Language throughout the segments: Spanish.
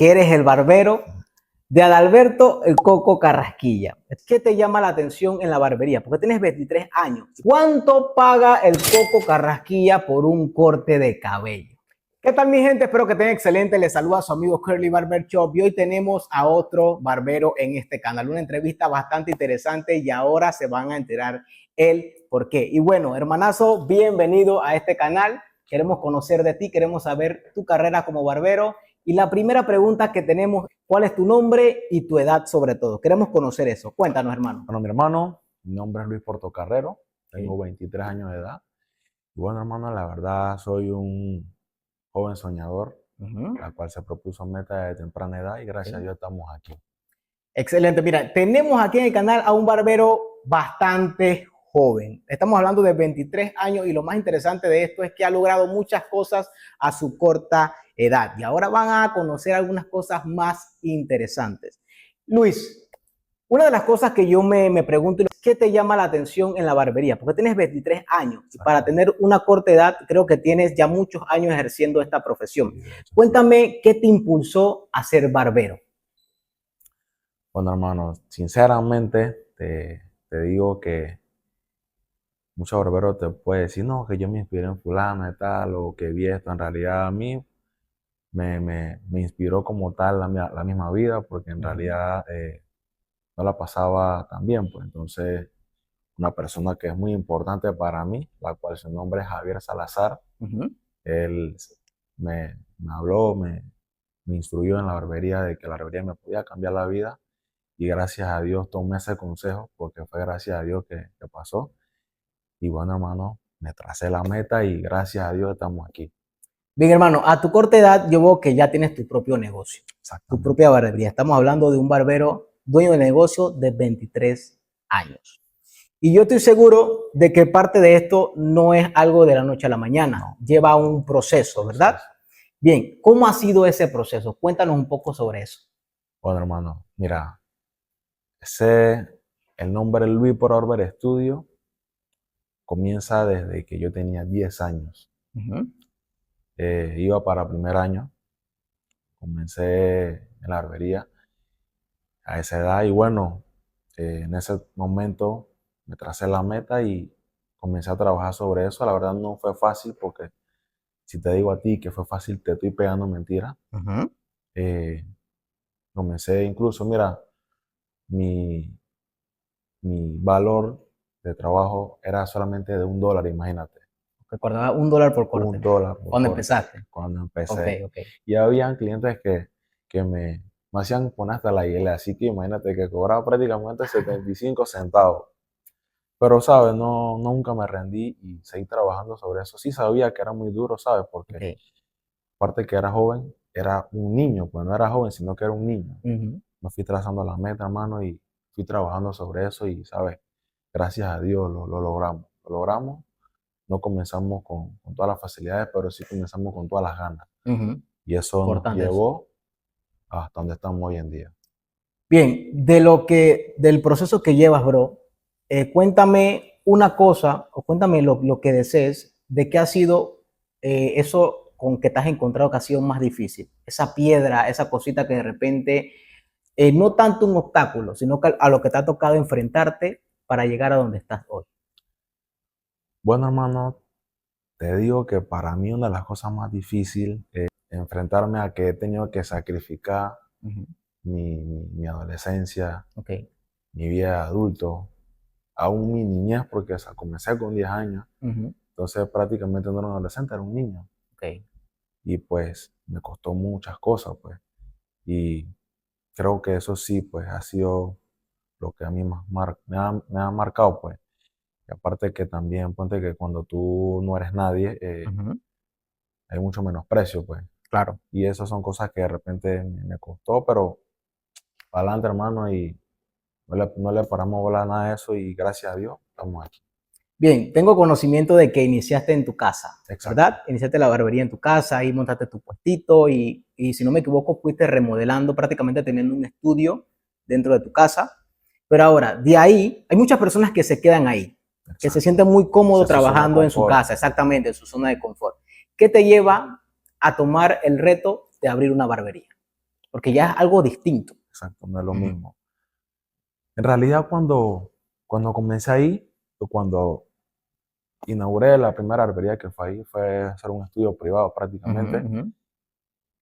que eres el barbero de Adalberto el Coco Carrasquilla. ¿Qué te llama la atención en la barbería? Porque tienes 23 años. ¿Cuánto paga el Coco Carrasquilla por un corte de cabello? ¿Qué tal, mi gente? Espero que estén excelente. Les saluda a su amigo Curly Barber Shop y hoy tenemos a otro barbero en este canal. Una entrevista bastante interesante y ahora se van a enterar el por qué. Y bueno, hermanazo, bienvenido a este canal. Queremos conocer de ti, queremos saber tu carrera como barbero. Y la primera pregunta que tenemos, ¿cuál es tu nombre y tu edad sobre todo? Queremos conocer eso. Cuéntanos, hermano. Bueno, mi hermano, mi nombre es Luis Portocarrero, tengo 23 años de edad. Y bueno, hermano, la verdad soy un joven soñador, la cual se propuso meta de temprana edad y gracias a Dios estamos aquí. Excelente. Mira, tenemos aquí en el canal a un barbero bastante joven. Estamos hablando de 23 años y lo más interesante de esto es que ha logrado muchas cosas a su corta edad. Y ahora van a conocer algunas cosas más interesantes. Luis, una de las cosas que yo me pregunto es ¿qué te llama la atención en la barbería? Porque tienes 23 años y para tener una corta edad creo que tienes ya muchos años ejerciendo esta profesión. Cuéntame qué te impulsó a ser barbero. Bueno, hermano, sinceramente te digo que muchos barberos te pueden decir, no, que yo me inspiré en fulano y tal, o que vi esto. En realidad a mí me inspiró como tal la misma vida, porque en realidad no la pasaba tan bien, pues. Entonces, una persona que es muy importante para mí, la cual su nombre es Javier Salazar, él me habló, me instruyó en la barbería de que la barbería me podía cambiar la vida. Y gracias a Dios tomé ese consejo, porque fue gracias a Dios que pasó. Y bueno, hermano, me tracé la meta y gracias a Dios estamos aquí. Bien, hermano, a tu corta edad yo veo que ya tienes tu propio negocio, tu propia barbería. Estamos hablando de un barbero dueño de negocio de 23 años. Y yo estoy seguro de que parte de esto no es algo de la noche a la mañana, lleva un proceso, ¿verdad? Bien, ¿cómo ha sido ese proceso? Cuéntanos un poco sobre eso. Bueno, hermano, mira, el nombre Luis por Barber Studio comienza desde que yo tenía 10 años. Iba para primer año, comencé en la barbería a esa edad y bueno, en ese momento me tracé la meta y comencé a trabajar sobre eso. La verdad no fue fácil porque si te digo a ti que fue fácil, te estoy pegando mentiras. Comencé incluso, mira, mi valor de trabajo era solamente de $1, imagínate. Recordaba $1 por corte. $1 por ¿Cuándo corte, empezaste? cuando empecé. Okay. Y habían clientes que me hacían poner hasta la hiela, así que imagínate que cobraba prácticamente 75 centavos. Pero, ¿sabes? No, nunca me rendí y seguí trabajando sobre eso. Sí sabía que era muy duro, ¿sabes? Porque aparte que era joven, era un niño, pues no era joven, sino que era un niño. Me fui trazando la meta, hermano, y fui trabajando sobre eso y, ¿sabes? Gracias a Dios lo logramos. Lo logramos. No comenzamos con todas las facilidades, pero sí comenzamos con todas las ganas. Y eso nos llevó hasta donde estamos hoy en día. Bien, del proceso que llevas, bro, cuéntame una cosa, o cuéntame lo que desees, de qué ha sido eso con que te has encontrado que ha sido más difícil. Esa piedra, esa cosita que de repente, no tanto un obstáculo, sino que a lo que te ha tocado enfrentarte para llegar a donde estás hoy. Bueno, hermano, te digo que para mí una de las cosas más difíciles es enfrentarme a que he tenido que sacrificar mi adolescencia, mi vida de adulto, aún mi niñez, porque comencé con 10 años, entonces prácticamente no era un adolescente, era un niño. Y pues me costó muchas cosas, pues. Y creo que eso sí, pues ha sido lo que a mí más me ha marcado, pues. Y aparte que también, ponte que cuando tú no eres nadie, hay mucho menosprecio, pues. Claro. Y esas son cosas que de repente me costó, pero para adelante, hermano, y no le paramos bola a nada de eso y gracias a Dios estamos aquí. Bien, tengo conocimiento de que iniciaste en tu casa, Exacto. ¿verdad? Iniciaste la barbería en tu casa, ahí montaste tu puestito y si no me equivoco, fuiste remodelando, prácticamente teniendo un estudio dentro de tu casa. Pero ahora, de ahí, hay muchas personas que se quedan ahí, que se sienten muy cómodos trabajando en su casa, exactamente, en su zona de confort. ¿Qué te lleva a tomar el reto de abrir una barbería? porque ya es algo distinto. exacto, no es lo Ujú. mismo. En realidad, cuando comencé ahí, o cuando inauguré la primera barbería que fue ahí, fue hacer un estudio privado Ujú, prácticamente. ujú.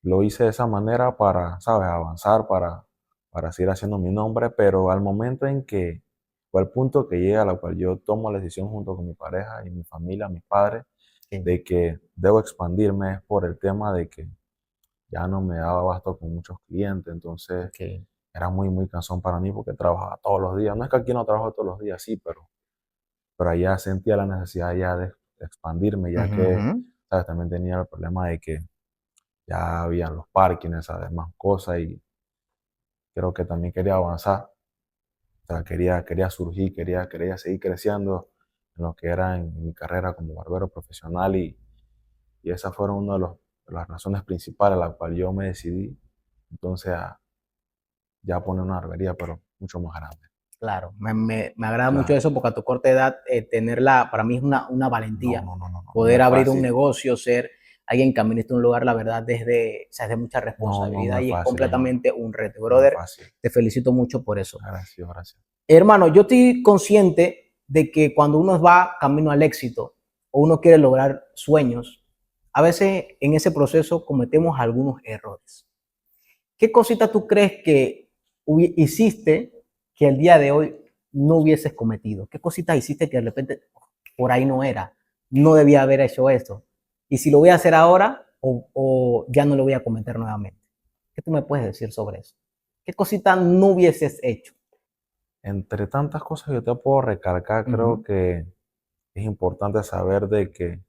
Lo hice de esa manera para, ¿sabes?, avanzar, para seguir haciendo mi nombre, pero al momento en que, o al punto que llega a la cual yo tomo la decisión junto con mi pareja y mi familia, mis padres, Sí, de que debo expandirme es por el tema de que ya no me daba abasto con muchos clientes, entonces ok. era muy, muy cansón para mí porque trabajaba todos los días. No es que aquí no trabajo todos los días, sí, pero allá sentía la necesidad ya de expandirme, ya Ujú, que, ujú. ¿sabes?, también tenía el problema de que ya habían los parkings, además cosas, y creo que también quería avanzar, o sea, quería surgir, quería seguir creciendo en lo que era en mi carrera como barbero profesional y esas fueron una de las razones principales a la cual yo me decidí entonces a ya poner una barbería, pero mucho más grande. Claro, me agrada mucho Claro. eso porque a tu corta edad tenerla, para mí es una No, valentía. no, no, no, no, no Poder es abrir un fácil. negocio, ser alguien que administra un lugar, la verdad, o sea, es de mucha No, no, no responsabilidad es y es fácil, hermano. completamente un reto. No es Brother, fácil. te felicito mucho por eso. Gracias, gracias. Hermano, yo estoy consciente de que cuando uno va camino al éxito o uno quiere lograr sueños, a veces en ese proceso cometemos algunos errores. ¿Qué cosita tú crees que hiciste que el día de hoy no hubieses cometido? ¿Qué cositas hiciste que de repente por ahí no era? No debía haber hecho esto. Y si lo voy a hacer ahora o ya no lo voy a cometer nuevamente. ¿Qué tú me puedes decir sobre eso? ¿Qué cosita no hubieses hecho? Entre tantas cosas yo te puedo recalcar, creo Ujú. que es importante saber de que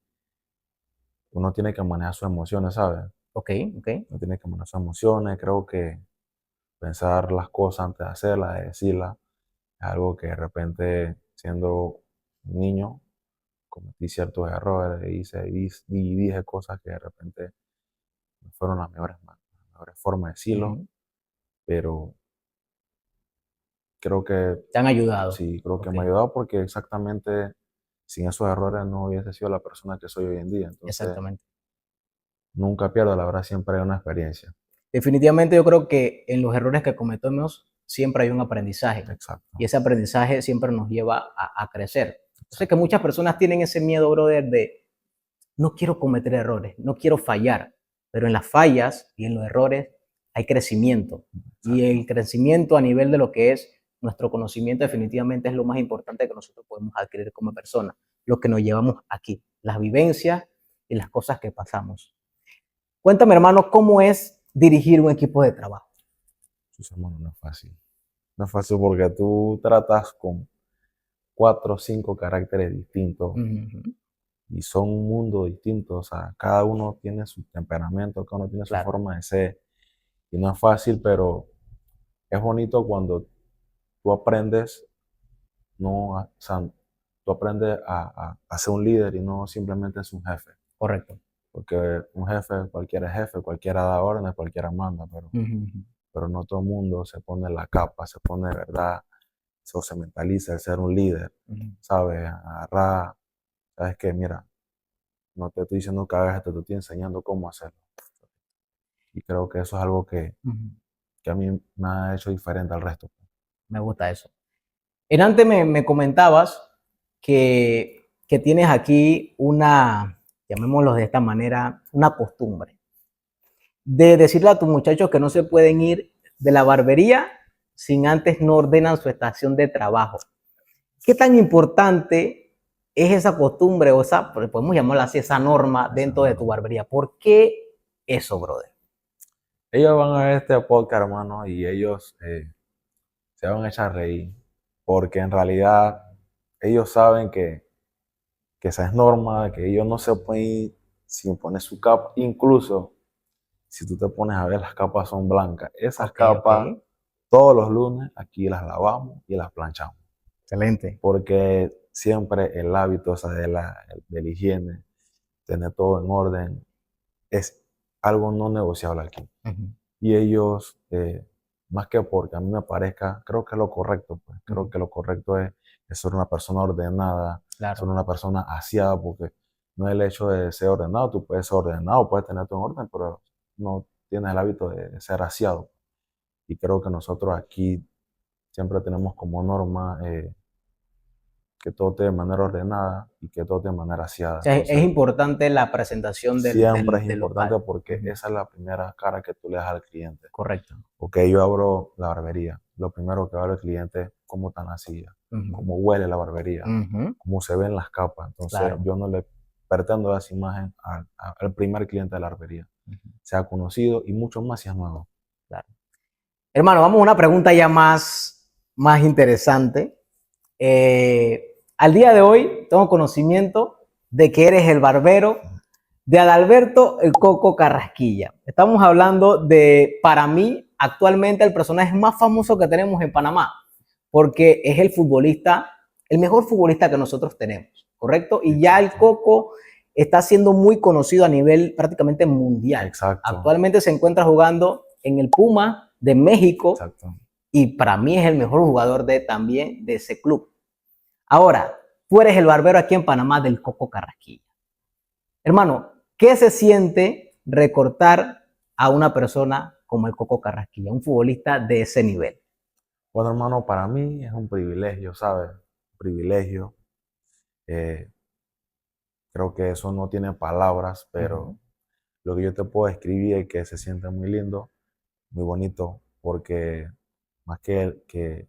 uno tiene que manejar sus emociones, ¿sabes? Ok, ok. Uno tiene que manejar sus emociones, creo que pensar las cosas antes de hacerlas, de decirlas, es algo que de repente siendo un niño cometí ciertos errores y dije cosas que de repente no fueron las mejores formas de decirlo, Ujú. pero creo que Te han ayudado. sí, creo que Ok, me ha ayudado porque exactamente sin esos errores no hubiese sido la persona que soy hoy en día. Entonces, exactamente. nunca pierdo, la verdad, siempre hay una experiencia. Definitivamente yo creo que en los errores que cometemos siempre hay un aprendizaje y Exacto, ese aprendizaje siempre nos lleva a crecer. Yo sé que exacto, muchas personas tienen ese miedo, brother, de no quiero cometer errores, no quiero fallar, pero en las fallas y en los errores hay crecimiento y el exacto. crecimiento a nivel de lo que es nuestro conocimiento definitivamente es lo más importante que nosotros podemos adquirir como personas, lo que nos llevamos aquí, las vivencias y las cosas que pasamos. Cuéntame, hermano, ¿cómo es dirigir un equipo de trabajo? Sus hermanos no es fácil. No es fácil porque tú tratas con cuatro o cinco caracteres distintos Ujú, y son un mundo distinto. O sea, cada uno tiene su temperamento, cada uno tiene su claro, forma de ser y no es fácil, pero es bonito cuando tú aprendes, no, o sea, tú aprendes a ser un líder y no simplemente es un jefe. correcto. Porque un jefe, cualquiera da órdenes, cualquiera manda, Ujú, pero no todo el mundo se pone la capa, se pone de verdad, se mentaliza el ser un líder, ujú, ¿sabes? Agarrar, ¿sabes qué? Mira, no te estoy diciendo que hagas esto, te estoy enseñando cómo hacerlo. Y creo que eso es algo ujú. que a mí me ha hecho diferente al resto. Me gusta eso. En antes me comentabas que tienes aquí una, llamémoslo de esta manera, una costumbre de decirle a tus muchachos que no se pueden ir de la barbería sin antes no ordenan su estación de trabajo. ¿Qué tan importante es esa costumbre o esa, podemos llamarla así, esa norma Esa dentro de norma. tu barbería? ¿Por qué eso, brother? Ellos van a ver este podcast, hermano, y ellos se van a echar a reír, porque en realidad ellos saben que esa es norma, que ellos no se pueden ir sin poner su capa. Incluso si tú te pones a ver, las capas son blancas. Esas Ok, ok. capas, todos los lunes aquí las lavamos y las planchamos, Excelente. porque siempre el hábito, o sea, de la higiene, tener todo en orden, es algo no negociable aquí. Ujú, Y ellos, más que porque a mí me parezca, creo que es lo correcto, pues. Creo ujú. que lo correcto es ser una persona ordenada, ser Claro. una persona aseada, porque no es el hecho de ser ordenado, tú puedes ser ordenado, puedes tener todo en orden, pero no tienes el hábito de ser aseado. Y creo que nosotros aquí siempre tenemos como norma que todo esté de manera ordenada y que todo esté de manera O aseada. sea, es Entonces, importante la presentación siempre es del importante local. porque Ujú. esa es la primera cara que tú le das al cliente. Correcto. Ok, yo abro la barbería. Lo primero que va al cliente es cómo está la silla, Ujú. cómo huele la barbería, Ujú. cómo se ven las capas. Entonces, Claro. yo no le pretendo dar esa imagen al primer cliente de la barbería, Ujú. sea conocido y mucho más si es nuevo. Claro. Hermano, vamos a una pregunta ya más interesante. Al día de hoy tengo conocimiento de que eres el barbero de Adalberto el Coco Carrasquilla. Estamos hablando de, para mí, actualmente el personaje más famoso que tenemos en Panamá, porque es el futbolista, el mejor futbolista que nosotros tenemos, ¿correcto? Y ya el Coco está siendo muy conocido a nivel prácticamente mundial. Exacto. Actualmente se encuentra jugando en el Puma de México. Exacto. Y para mí es el mejor jugador también de ese club. Ahora, tú eres el barbero aquí en Panamá del Coco Carrasquilla. Hermano, ¿qué se siente recortar a una persona como el Coco Carrasquilla, un futbolista de ese nivel? Bueno, hermano, para mí es un privilegio, ¿sabes? Un privilegio. Eh, Creo que eso no tiene palabras, pero lo que yo te puedo describir es que se siente muy lindo, muy bonito, porque más que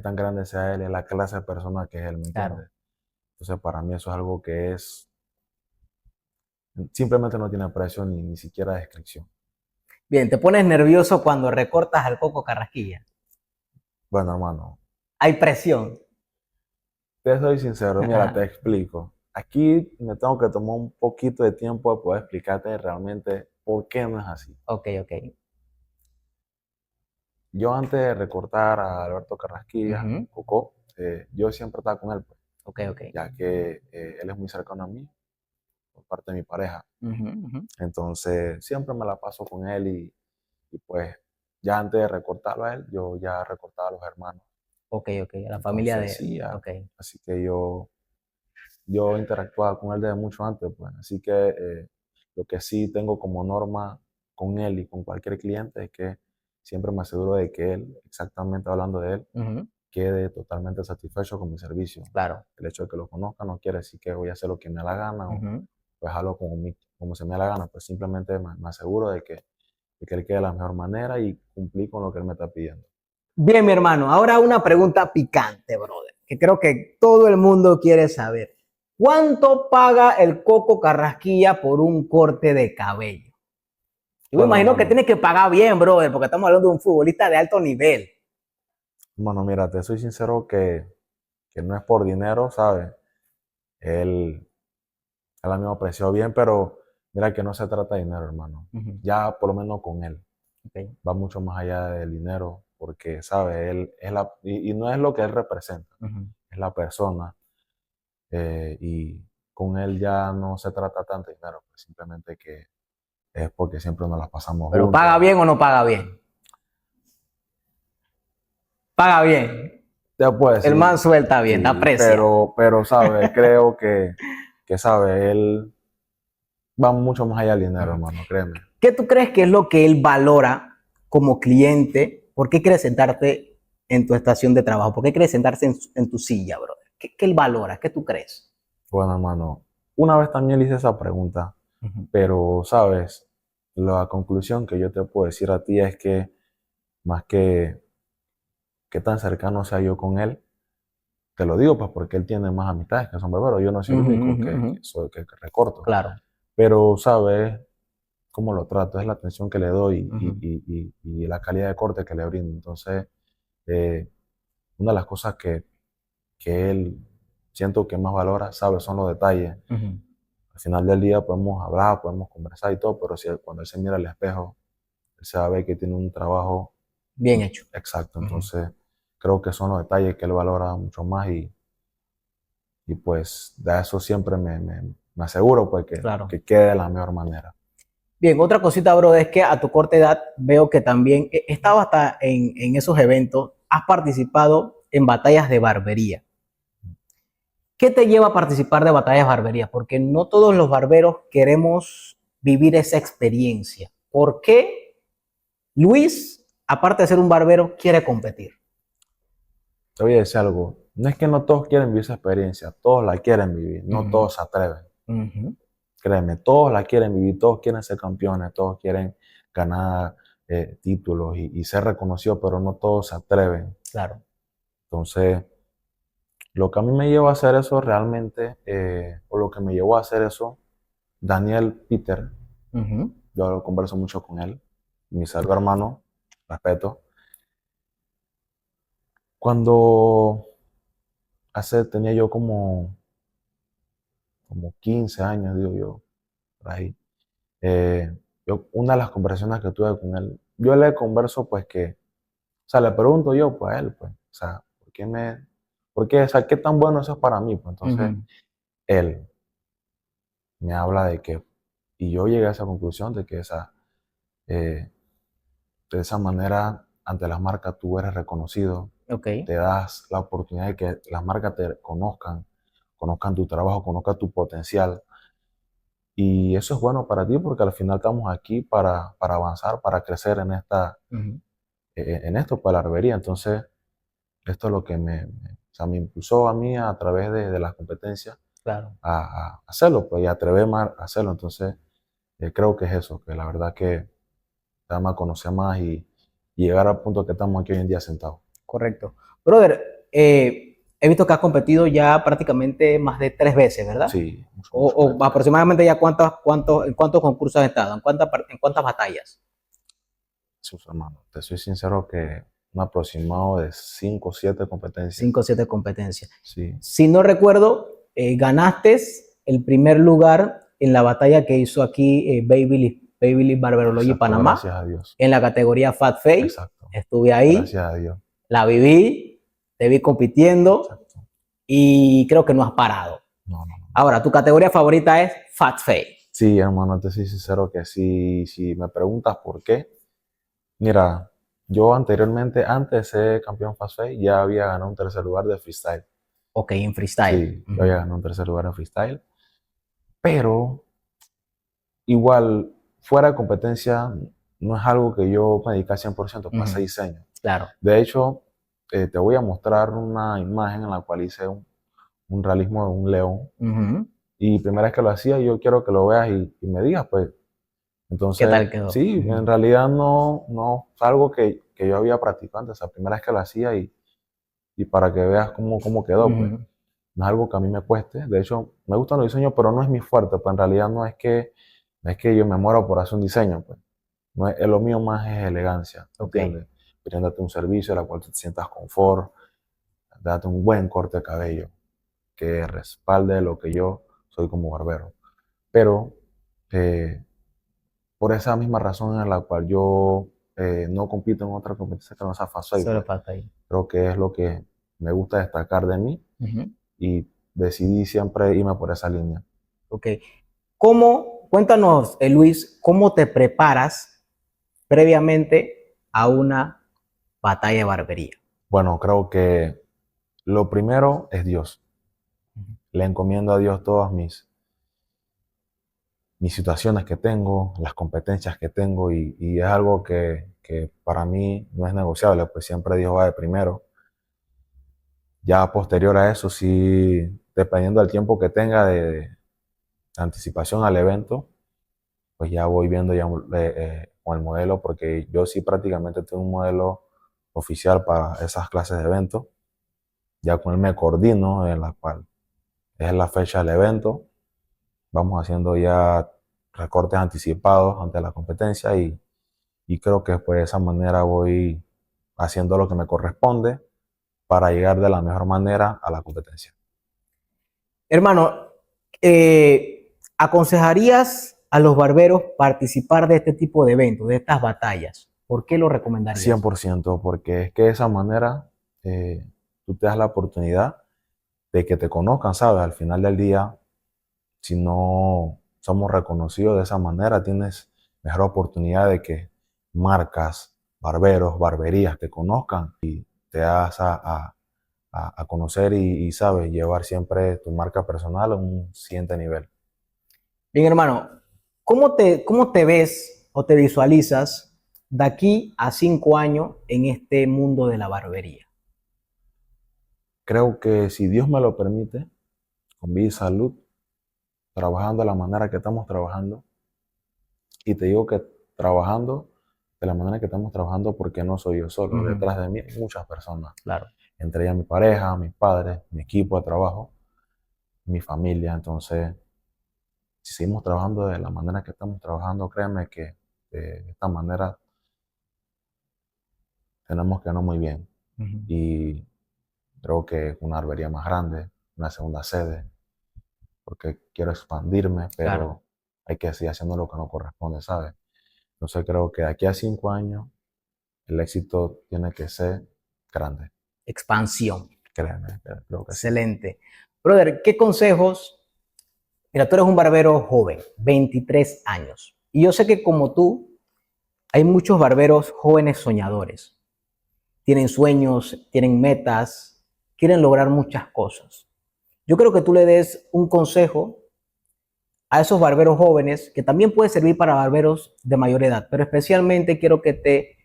tan grande sea él, es la clase de persona que es él, ¿me Claro. entiendes? Entonces, para mí eso es algo que simplemente no tiene precio ni siquiera descripción. Bien, ¿te pones nervioso cuando recortas al Coco Carrasquilla? Bueno, hermano, Hay presión. te soy sincero, mira, te Ajá. explico. Aquí me tengo que tomar un poquito de tiempo de poder explicarte realmente por qué no es así. Ok. Yo antes de recortar a Alberto Carrasquilla, Ujú. Coco, yo siempre estaba con él, pues, Ok. ya que él es muy cercano a mí, por parte de mi pareja. Ujú. Entonces, siempre me la paso con él y pues ya antes de recortarlo a él, yo ya recortaba a los hermanos. Ok. La familia Entonces, de él. sí, Ok. así que yo interactuaba con él desde mucho antes, pues. Así que lo que sí tengo como norma con él y con cualquier cliente es que siempre me aseguro de que él, exactamente hablando de él, Ujú. quede totalmente satisfecho con mi servicio. Claro. El hecho de que lo conozca no quiere decir que voy a hacer lo que me da la gana o Ujú. pues algo como se me da la gana, pues simplemente me aseguro de que él quede de la mejor manera y cumplir con lo que él me está pidiendo. Bien, mi hermano, ahora una pregunta picante, brother, que creo que todo el mundo quiere saber. ¿Cuánto paga el Coco Carrasquilla por un corte de cabello? Yo me Bueno, imagino que hermano, tiene que pagar bien, brother, porque estamos hablando de un futbolista de alto nivel. mira, te soy sincero que no es por dinero, ¿sabes? Él a mí me apreció bien, pero mira que no se trata de dinero, hermano. Ujú. Ya por lo menos con él Ok. va mucho más allá del dinero, porque, ¿sabes? Él es y no es lo que él representa, Ujú. es la persona. Y con él ya no se trata tanto de dinero, pues simplemente que es porque siempre nos las pasamos Pero ¿paga juntos. bien o no paga bien? Paga bien. Te puedo El decir, man suelta bien, da sí, aprecia. pero, ¿sabes? Creo que, ¿sabes? Él va mucho más allá del dinero, Ujú. hermano, créeme. ¿Qué tú crees que es lo que él valora como cliente? ¿Por qué quiere sentarte en tu estación de trabajo? ¿Por qué quiere sentarse en tu silla, brother? ¿Qué él valora? ¿Qué tú crees? Bueno, hermano, una vez también le hice esa pregunta, Ujú. pero, ¿sabes? La conclusión que yo te puedo decir a ti es que más que tan cercano sea yo con él, te lo digo pues porque él tiene más amistades que son barberos, yo no soy el único que recorto, Claro. pero, ¿sabes? Cómo lo trato, es la atención que le doy Ujú. y la calidad de corte que le brindo. Entonces, eh, una de las cosas que él siento que más valora, ¿sabes? Son los detalles. Ujú. Al final del día podemos hablar, podemos conversar y todo, pero si cuando él se mira al espejo, él se va a ver que tiene un trabajo Bien hecho. exacto. Ujú. Entonces, creo que son los detalles que él valora mucho más y pues de eso siempre me aseguro pues Claro. que quede de la mejor manera. Bien, otra cosita, bro, es que a tu corta edad veo que también estabas hasta en esos eventos, has participado en batallas de barbería. ¿Qué te lleva a participar de batallas de barbería? Porque no todos los barberos queremos vivir esa experiencia. ¿Por qué? Luis, aparte de ser un barbero, quiere competir. Te voy a decir algo. No es que no todos quieren vivir esa experiencia, todos la quieren vivir, no Ujú. todos se atreven. Ujú. Créeme, todos la quieren vivir, todos quieren ser campeones, todos quieren ganar títulos y ser reconocidos, pero no todos se atreven. Claro. Entonces, lo que a mí me llevó a hacer eso realmente, o lo que me llevó a hacer eso, Daniel Peter, Ujú. yo converso mucho con él, mi salvo hermano, respeto. Cuando tenía yo como 15 años, digo yo, por ahí. Una de las conversaciones que tuve con él, yo le converso pues que, o sea, le pregunto yo pues a él, pues, o sea, o sea, qué tan bueno eso es para mí? Pues entonces, Ujú. él me habla de que, y yo llegué a esa conclusión de que eh, de esa manera, ante las marcas tú eres reconocido, Ok. te das la oportunidad de que las marcas te conozcan tu trabajo, conozcan tu potencial. Y eso es bueno para ti porque al final estamos aquí para avanzar, para crecer Ujú. en esto, para la barbería. Entonces, esto es lo que o sea, me impulsó a mí a través de las competencias Claro. a hacerlo, pues, y atreverme a hacerlo. Entonces, creo que es eso, que la verdad que te da a conocer más y llegar al punto que estamos aquí hoy en día sentados. Correcto. Brother, he visto que has competido ya prácticamente más de 3 veces, ¿verdad? Sí, mucho, O, mucho más. o aproximadamente ya en cuántos concursos has estado, en cuántas batallas. Sus hermanos. Te soy sincero que un aproximado de 5 o 7 competencias. 5 o 7 competencias. Sí, Si no recuerdo, ganaste el primer lugar en la batalla que hizo aquí Babyliss Barberology exacto, Panamá, gracias a Dios. en la categoría Fat Face. Exacto, Estuve ahí, gracias a Dios. la viví, te vi compitiendo Exacto. y creo que no has parado. No, no, no. Ahora, tu categoría favorita es Fat Face. Sí, hermano, te soy sincero que sí, si me preguntas por qué, mira, yo anteriormente, antes de ser campeón Fast Face, ya había ganado un tercer lugar de freestyle. Ok, en freestyle. Sí, yo había ganado un tercer lugar en freestyle, pero igual, fuera de competencia, no es algo que yo me dedique al 100%, pasé diseño. Claro. De hecho, te voy a mostrar una imagen en la cual hice un realismo de un león. Ujú. Y primera vez que lo hacía, yo quiero que lo veas y me digas, pues. ¿Qué Entonces, tal quedó? sí, en realidad no es algo que yo había practicado antes, la primera vez que lo hacía y para que veas cómo quedó, pues. Ujú. No es algo que a mí me cueste. De hecho, me gustan los diseños, pero no es mi fuerte, pues en realidad no es que yo me muero por hacer un diseño, pues. No es lo mío más es elegancia, Ok. ¿entiendes? Brindarte un servicio en el cual te sientas confort, darte un buen corte de cabello, que respalde lo que yo soy como barbero. Pero eh, por esa misma razón en la cual yo no compito en otra competencia que no sea Fast Five, Solo pues falta ahí. creo que es lo que me gusta destacar de mí Ujú. y decidí siempre irme por esa línea. Ok. Cuéntanos, Luis, cómo te preparas previamente a una batalla de barbería? Bueno, creo que lo primero es Dios. Ujú. Le encomiendo a Dios todas mis situaciones que tengo, las competencias que tengo y es algo que para mí no es negociable, pues siempre Dios va de primero. Ya posterior a eso, sí, dependiendo del tiempo que tenga de anticipación al evento, pues ya voy viendo ya con el modelo, porque yo sí prácticamente tengo un modelo oficial para esas clases de eventos. Ya con él me coordino en la cual es la fecha del evento. Vamos haciendo ya recortes anticipados ante la competencia y creo que pues de esa manera voy haciendo lo que me corresponde para llegar de la mejor manera a la competencia. Hermano, ¿aconsejarías a los barberos participar de este tipo de eventos, de estas batallas? ¿Por qué lo cien recomendarías? por ciento porque es que de esa manera eh, tú te das la oportunidad de que te conozcan, ¿sabes? Al final del día, si no somos reconocidos de esa manera, tienes mejor oportunidad de que marcas, barberos, barberías te conozcan y te das a conocer sabes, llevar siempre tu marca personal a un siguiente nivel. Bien, hermano, ¿cómo te ves o te visualizas de aquí a 5 años en este mundo de la barbería? Creo que si Dios me lo permite, con vida y salud, trabajando de la manera que estamos trabajando, y te digo que trabajando de la manera que estamos trabajando porque no soy yo solo, detrás de mí hay muchas personas, Claro. entre ellas mi pareja, mis padres, mi equipo de trabajo, mi familia. Entonces, si seguimos trabajando de la manera que estamos trabajando, créeme que de esta manera tenemos que no muy bien. Y creo que una barbería más grande, una segunda sede, porque quiero expandirme, Claro. pero hay que seguir haciendo lo que nos corresponde, ¿sabes? Entonces creo que de aquí a 5 años el éxito tiene que ser grande. Expansión. Créeme, creo que sí. Excelente. Brother, ¿qué consejos? Mira, tú eres un barbero joven, 23 años. Y yo sé que como tú, hay muchos barberos jóvenes soñadores. Tienen sueños, tienen metas, quieren lograr muchas cosas. Yo creo que tú le des un consejo a esos barberos jóvenes, que también puede servir para barberos de mayor edad, pero especialmente quiero que te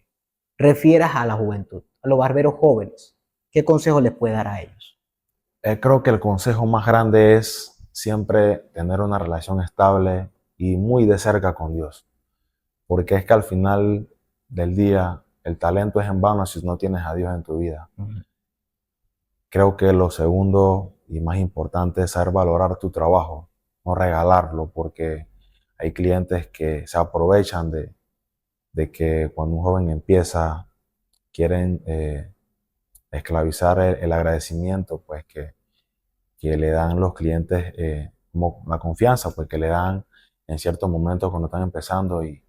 refieras a la juventud, a los barberos jóvenes. ¿Qué consejo les puede dar a ellos? Creo que el consejo más grande es siempre tener una relación estable y muy de cerca con Dios, porque es que al final del día el talento es en vano si no tienes a Dios en tu vida. Creo que lo segundo y más importante es saber valorar tu trabajo, no regalarlo, porque hay clientes que se aprovechan de que cuando un joven empieza quieren esclavizar el agradecimiento pues que le dan los clientes, como la confianza pues que le dan en ciertos momentos cuando están empezando, y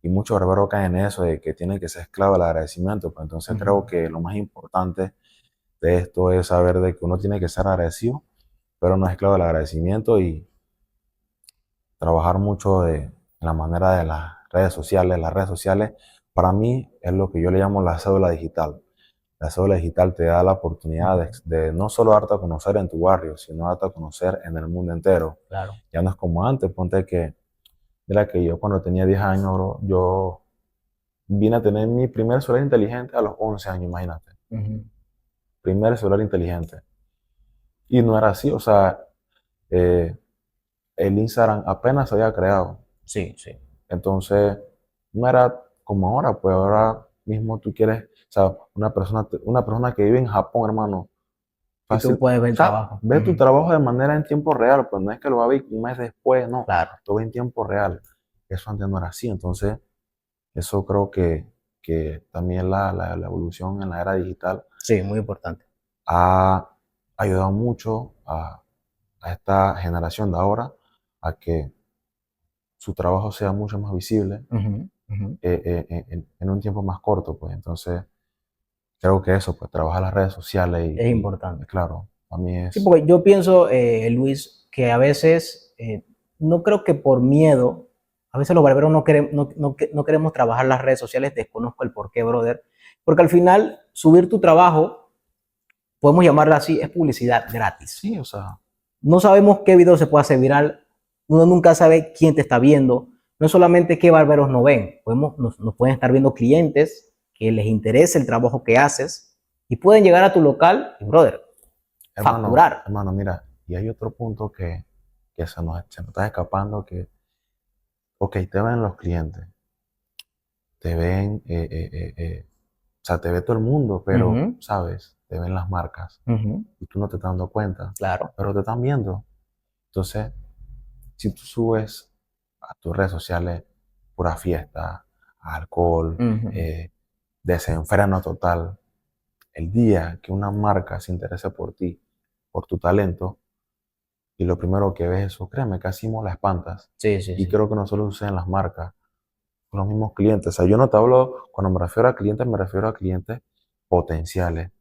muchos barberos caen en eso de que tienen que ser esclavos del agradecimiento. Pues entonces creo que lo más importante de esto es saber de que uno tiene que ser agradecido, pero no es esclavo del agradecimiento, y trabajar mucho en la manera de las redes sociales. Las redes sociales para mí es lo que yo le llamo la cédula digital. La cédula digital te da la oportunidad de no solo darte a conocer en tu barrio, sino darte a conocer en el mundo entero. Claro. Ya no es como antes. Ponte que, mira que yo cuando tenía 10 años, bro, yo vine a tener mi primer celular inteligente a los 11 años, imagínate. Primer celular inteligente. Y no era así, o sea, eh, el Instagram apenas se había creado. Sí, sí. Entonces, no era como ahora, pues ahora mismo tú quieres, o sea, una persona que vive en Japón, hermano, Y tú fácil, puedes ver o el sea, trabajo. ve tu trabajo de manera en tiempo real, pues no es que lo va a ver un mes después, no, Claro. lo ve en tiempo real. Eso antes no era así. Entonces, eso creo que también la evolución en la era digital Sí, muy importante. ha ayudado mucho a esta generación de ahora a que su trabajo sea mucho más visible, en un tiempo más corto, pues. Entonces, creo que eso, pues, trabajar las redes sociales Es importante. claro, a mí Sí, es... porque yo pienso, Luis, que a veces, no creo que por miedo, a veces los barberos no queremos trabajar las redes sociales, desconozco el por qué, brother, porque al final subir tu trabajo, podemos llamarlo así, es publicidad gratis. Sí, o sea, No sabemos qué video se puede hacer viral, uno nunca sabe quién te está viendo, no es solamente qué barberos no ven, nos pueden estar viendo clientes que les interese el trabajo que haces y pueden llegar a tu local y, brother, facturar. hermano, mira, y hay otro punto que se nos está escapando, que, ok, te ven los clientes, te ven, o sea, te ve todo el mundo, pero, ¿sabes? Te ven las marcas y tú no te estás dando cuenta, Claro. pero te están viendo. Entonces, si tú subes a tus redes sociales pura fiesta, alcohol, desenfreno total, el día que una marca se interese por ti, por tu talento, y lo primero que ves es eso, créeme, casi me la espantas. Sí, sí, Y sí. creo que no solo sucede en las marcas, con los mismos clientes. O sea, yo no te hablo, cuando me refiero a clientes potenciales,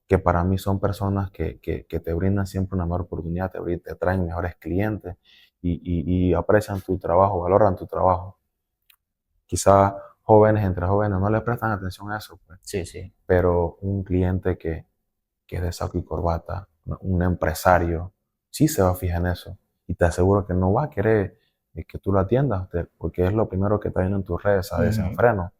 que para mí son personas que te brindan siempre una mejor oportunidad, te traen mejores clientes y aprecian tu trabajo, valoran tu trabajo. Quizás jóvenes, entre jóvenes, no le prestan atención a eso, pues. Sí, sí. Pero un cliente que es de saco y corbata, un empresario, sí se va a fijar en eso. Y te aseguro que no va a querer que tú lo atiendas, porque es lo primero que está viendo en tus redes, a desenfreno.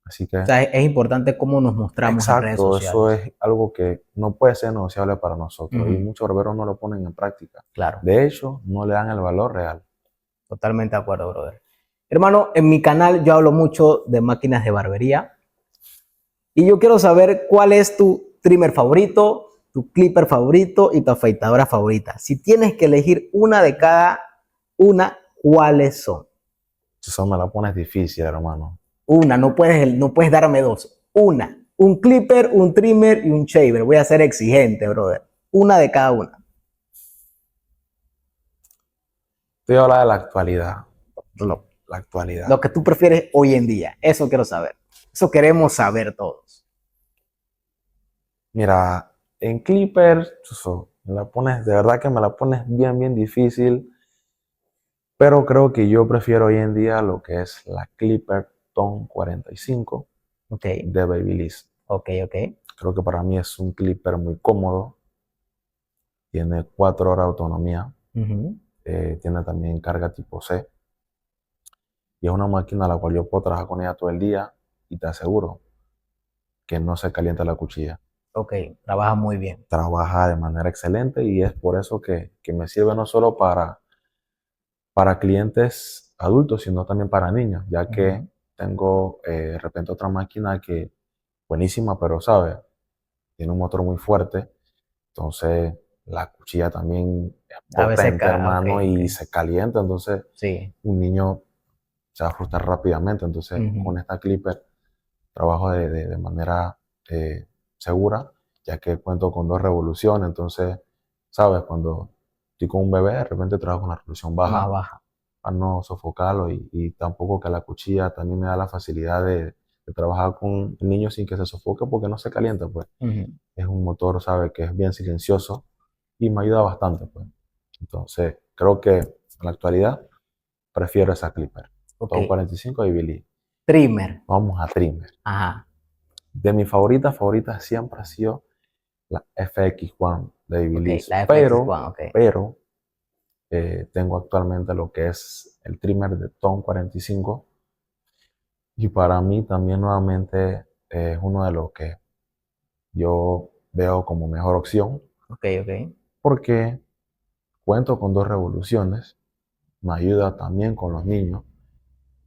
Así que, O sea, es importante cómo nos mostramos en redes exacto, eso sociales. es algo que no puede ser negociable para nosotros y Ujú, muchos barberos no lo ponen en práctica. claro, De hecho, no le dan el valor real. totalmente de acuerdo, brother. Hermano, en mi canal yo hablo mucho de máquinas de barbería y yo quiero saber cuál es tu trimmer favorito, tu clipper favorito y tu afeitadora favorita. Si tienes que elegir una de cada una, ¿cuáles son? Eso me la pones difícil, hermano. Una, no puedes darme dos. Una, un clipper, un trimmer y un shaver. Voy a ser exigente, brother. Una de cada una. Te voy a hablar de la actualidad. Lo, La actualidad. lo que tú prefieres hoy en día. Eso quiero saber. Eso queremos saber todos. Mira, en Clipper, me la pones, de verdad que me la pones bien, bien difícil. Pero creo que yo prefiero hoy en día lo que es la Clipper Tone 45 Ok, de Babyliss. ok, ok. Creo que para mí es un clipper muy cómodo. Tiene 4 horas de autonomía. Ujú. Tiene también carga tipo C. Y es una máquina a la cual yo puedo trabajar con ella todo el día y te aseguro que no se calienta la cuchilla. Ok, trabaja muy bien. Trabaja de manera excelente y es por eso que me sirve no solo para clientes adultos, sino también para niños, ya que Ujú. tengo de repente otra máquina que buenísima, pero sabe, tiene un motor muy fuerte, entonces la cuchilla también es A veces, potente, ok, hermano, ok. y se calienta, entonces Sí. un niño se va a frustrar rápidamente, entonces Ujú. con esta clipper trabajo de manera eh, segura, ya que cuento con 2 revoluciones, entonces, sabes, cuando estoy con un bebé, de repente trabajo con la revolución Más baja baja. para no sofocarlo y tampoco que la cuchilla también me da la facilidad de trabajar con el niño sin que se sofoque porque no se calienta, pues. Ujú. Es un motor, sabe, que es bien silencioso y me ayuda bastante, pues. Entonces, creo que en la actualidad prefiero esa Clipper. Ok. Ton 45 y Billy. Trimmer. Vamos a trimmer. Ajá. De mi favorita siempre ha sido la FX1 de Ok, Babyliss, la FX pero, One, ok. pero tengo actualmente lo que es el trimmer de Ton 45 y para mí también nuevamente es uno de los que yo veo como mejor opción Ok, ok. porque cuento con 2 revoluciones, me ayuda también con los niños,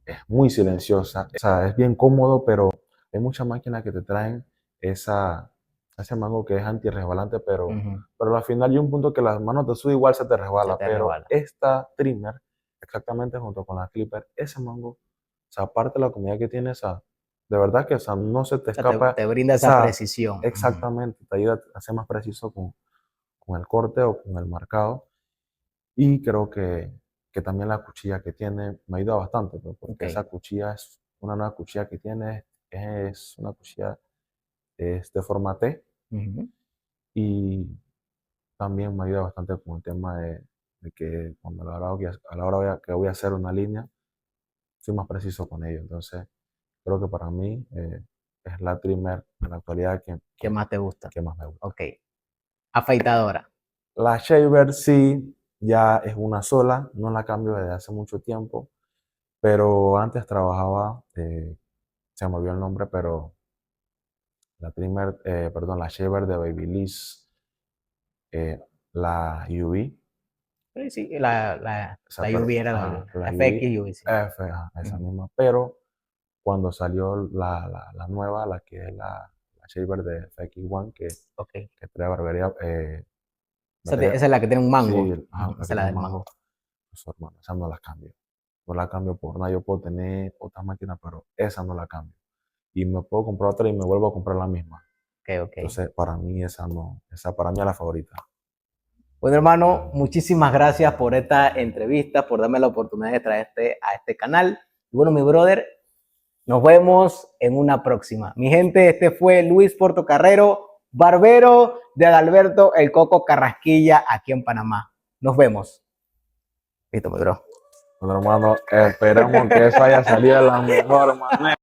es muy silenciosa, o sea, es bien cómodo, pero hay muchas máquinas que te traen esa, ese mango que es antirresbalante, Ujú. pero al final hay un punto que las manos te sudan igual se te Se resbala, te pero resbala. esta trimmer, exactamente junto con la clipper, ese mango, o sea, aparte de la comida que tiene, esa, de verdad que esa, no se te O sea, te, escapa, te brinda esa esa, precisión. Ujú. exactamente, te ayuda a ser más preciso con el corte o con el marcado. Y creo que también la cuchilla que tiene me ayuda bastante, pues, Ok. porque esa cuchilla es una nueva cuchilla que tiene, es una cuchilla es de forma T Ujú. y también me ayuda bastante con el tema de que cuando a la hora que voy a hacer una línea, soy más preciso con ello. Entonces, creo que para mí es la trimmer en la actualidad ¿Qué más te gusta? que más me gusta. Ok. Afeitadora. La shaver sí, ya es una sola, no la cambio desde hace mucho tiempo. Pero antes trabajaba, se me olvidó el nombre, pero la trimmer, perdón, la shaver de Babyliss, la UV, Sí, sí, la UV era ajá, la la UV FX UV, sí. F, ajá, esa Ujú. misma. Pero cuando salió la nueva, la que es la shaver de FX1, Ok. que trae barbería, Esa es la que tiene un mango. sí, Ujú. ajá, la Esa que es la tiene del un mango. mango, pues hermano, esa no la cambio. No la cambio por nada. Yo puedo tener otras máquinas, pero esa no la cambio. Y me puedo comprar otra y me vuelvo a comprar la misma. Ok, ok. Entonces, para mí esa no, esa para mí es la favorita. Bueno, hermano, muchísimas gracias por esta entrevista, por darme la oportunidad de traerte a este canal. Y bueno, mi brother, nos vemos en una próxima. Mi gente, este fue Luis Portocarrero, barbero de Adalberto El Coco Carrasquilla, aquí en Panamá. Nos vemos. Listo, mi bro. Bueno, hermano, esperemos que eso haya salido de la mejor manera.